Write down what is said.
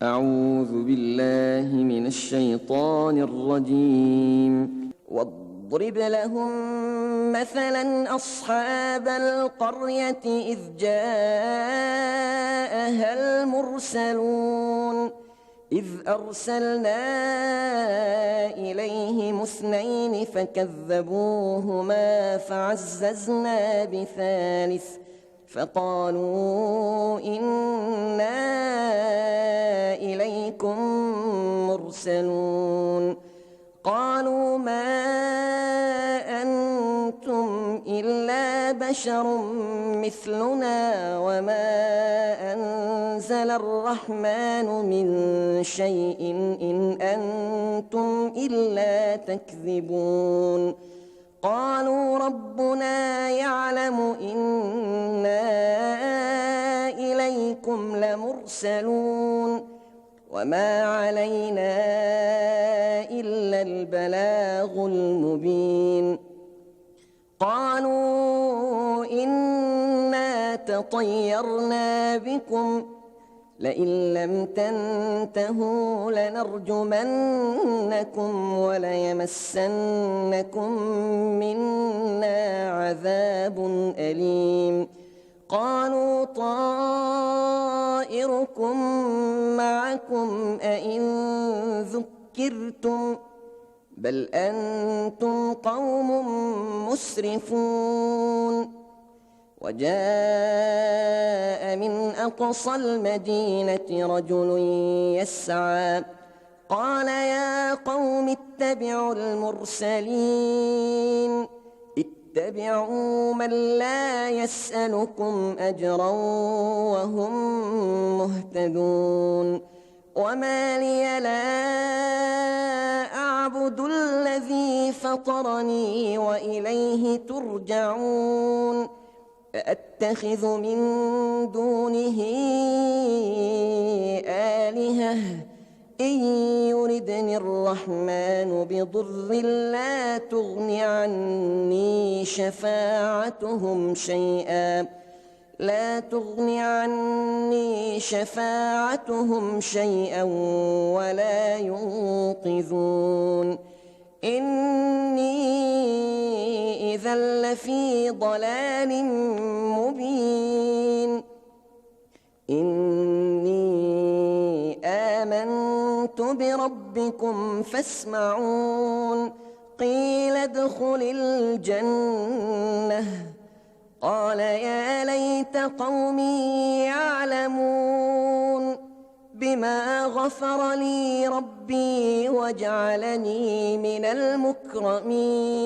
أعوذ بالله من الشيطان الرجيم. واضرب لهم مثلا أصحاب القرية إذ جاءها المرسلون إذ أرسلنا إليهم اثنين فكذبوهما فعززنا بثالث فقالوا إنا إليكم مرسلون قالوا ما أنتم إلا بشر مثلنا وما أنزل الرحمن من شيء إن أنتم إلا تكذبون قالوا ربنا يعلم إنا إليكم لمرسلون وما علينا إلا البلاغ المبين قالوا إنا تطيرنا بكم لئن لم تنتهوا لنرجمنكم وليمسنكم منا عذاب أليم قالوا طائركم معكم أئن ذكرتم بل أنتم قوم مسرفون وجاء من أقصى المدينة رجل يسعى قال يا قوم اتبعوا المرسلين اتبعوا من لا يسألكم أجرا وهم مهتدون وما لي لا أعبد الذي فطرني وإليه ترجعون أأتخذ من دونه آلهة إن يردني الرحمن بضر لا تغن عني شفاعتهم شيئا ولا ينقذون إني إذا لفي ضلال مبين إني آمنت بربكم فاسمعون قيل ادخل الجنة قال يا ليت قومي يعلمون بما غفر لي ربي وجعلني من المكرمين